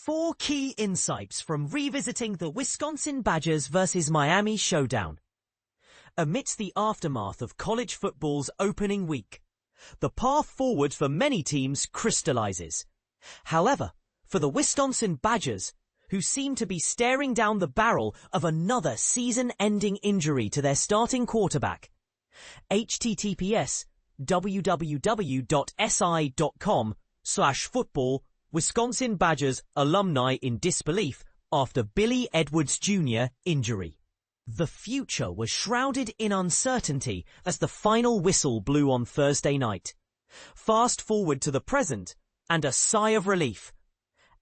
4 key insights from revisiting the Wisconsin Badgers versus Miami showdown. Amidst the aftermath of college football's opening week, the path forward for many teams crystallizes. However, for the Wisconsin Badgers, who seem to be staring down the barrel of another season-ending injury to their starting quarterback, https://www.si.com/football Wisconsin Badgers alumni in disbelief after Billy Edwards Jr. injury. The future was shrouded in uncertainty as the final whistle blew on Thursday night. Fast forward to the present, and a sigh of relief.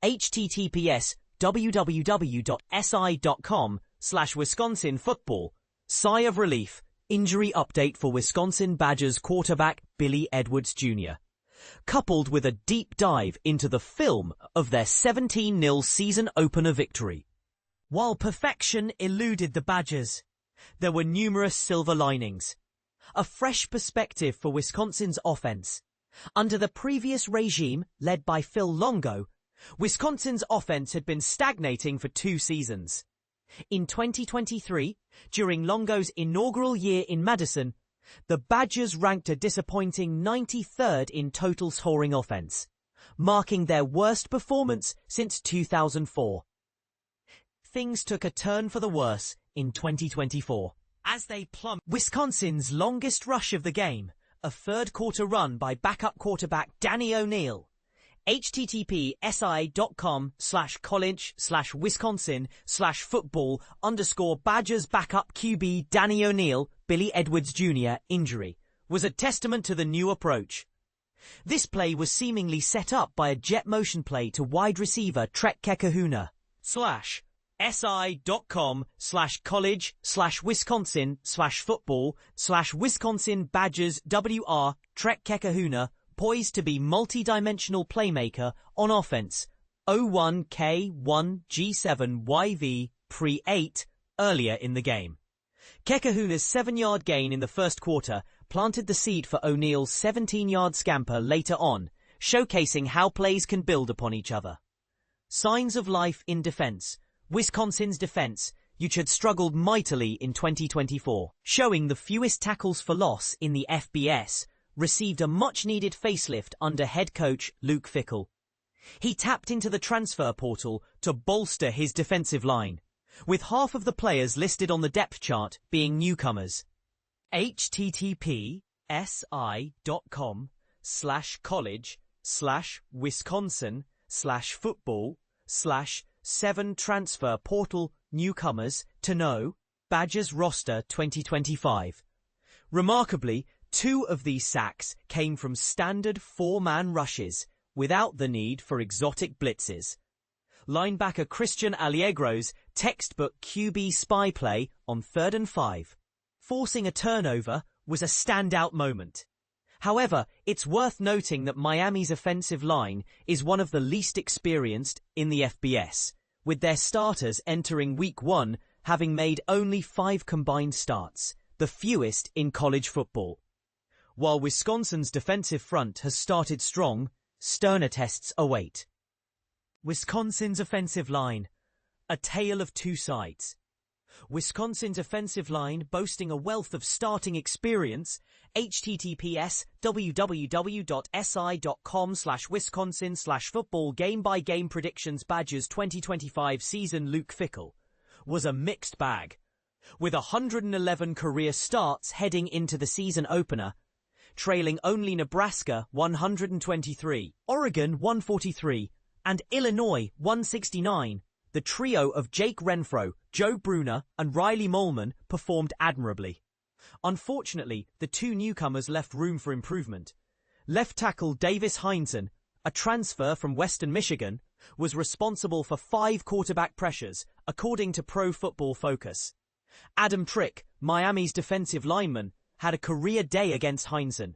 https://www.si.com/Wisconsin football sigh of relief injury update for Wisconsin Badgers quarterback Billy Edwards Jr., coupled with a deep dive into the film of their 17-0 season opener victory. While perfection eluded the Badgers, there were numerous silver linings. A fresh perspective for Wisconsin's offense. Under the previous regime, led by Phil Longo, Wisconsin's offense had been stagnating for 2 seasons. In 2023, during Longo's inaugural year in Madison, the Badgers ranked a disappointing 93rd in total scoring offense, marking their worst performance since 2004. Things took a turn for the worse in 2024 as they plummeted. Wisconsin's longest rush of the game, a third-quarter run by backup quarterback Danny O'Neil. https://college/wisconsin/football_Badgers backup QB Danny O'Neil, Billy Edwards Jr. injury, was a testament to the new approach. This play was seemingly set up by a jet motion play to wide receiver Trek Kekahuna. /si.com/college/wisconsin/football/Wisconsin Badgers WR Trek Kekahuna, poised to be multi-dimensional playmaker on offense. 01K1G7YV pre-8 earlier in the game. Kekahuna's 7-yard gain in the first quarter planted the seed for O'Neil's 17-yard scamper later on, showcasing how plays can build upon each other. Signs of life in defense. Wisconsin's defense, which had struggled mightily in 2024, showing the fewest tackles for loss in the FBS, received a much-needed facelift under head coach Luke Fickell. He tapped into the transfer portal to bolster his defensive line, with half of the players listed on the depth chart being newcomers. https://college/wisconsin/football/7 transfer portal newcomers to know Badgers roster 2025. Remarkably, 2 of these sacks came from standard 4-man rushes, without the need for exotic blitzes. Linebacker Christian Aliegro's textbook QB spy play on 3rd and 5, forcing a turnover, was a standout moment. However, it's worth noting that Miami's offensive line is one of the least experienced in the FBS, with their starters entering Week 1 having made only 5 combined starts, the fewest in college football. While Wisconsin's defensive front has started strong, sterner tests await. Wisconsin's offensive line, a tale of 2 sides. Wisconsin's offensive line boasting a wealth of starting experience. https://www.si.com/Wisconsin/football game-by-game predictions Badgers 2025 season Luke Fickell, was a mixed bag. With 111 career starts heading into the season opener, trailing only Nebraska 123, Oregon 143, and Illinois 169, the trio of Jake Renfro, Joe Bruner, and Riley Molman performed admirably. Unfortunately, the 2 newcomers left room for improvement. Left tackle Davis Heinzen, a transfer from Western Michigan, was responsible for 5 quarterback pressures, according to Pro Football Focus. Adam Trick, Miami's defensive lineman, had a career day against Heinzen,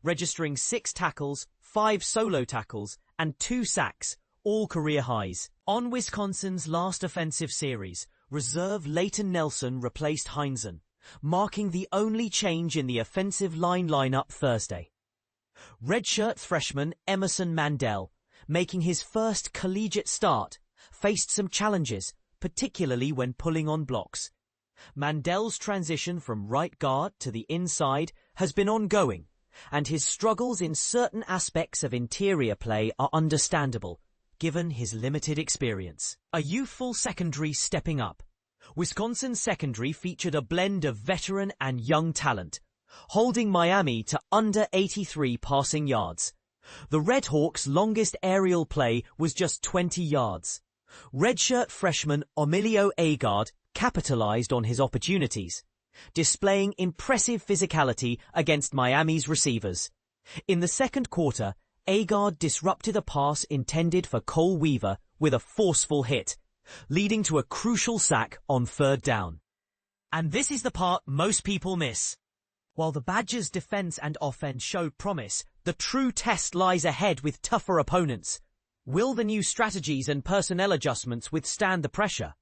registering 6 tackles, 5 solo tackles, and 2 sacks, all career highs. On Wisconsin's last offensive series, reserve Leighton Nelson replaced Heinzen, marking the only change in the offensive line lineup Thursday. Redshirt freshman Emerson Mandel, making his first collegiate start, faced some challenges, particularly when pulling on blocks. Mandel's transition from right guard to the inside has been ongoing, and his struggles in certain aspects of interior play are understandable, given his limited experience. A youthful secondary stepping up. Wisconsin secondary featured a blend of veteran and young talent, holding Miami to under 83 passing yards. The Redhawks' longest aerial play was just 20 yards. Redshirt freshman Emilio Agard capitalized on his opportunities, displaying impressive physicality against Miami's receivers. In the second quarter, Agard disrupted a pass intended for Cole Weaver with a forceful hit, leading to a crucial sack on third down. And this is the part most people miss. While the Badgers' defense and offense showed promise, the true test lies ahead with tougher opponents. Will the new strategies and personnel adjustments withstand the pressure?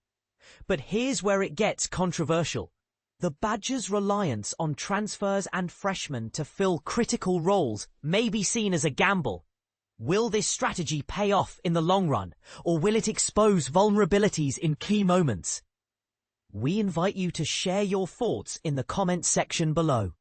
But here's where it gets controversial. The Badgers' reliance on transfers and freshmen to fill critical roles may be seen as a gamble. Will this strategy pay off in the long run, or will it expose vulnerabilities in key moments? We invite you to share your thoughts in the comments section below.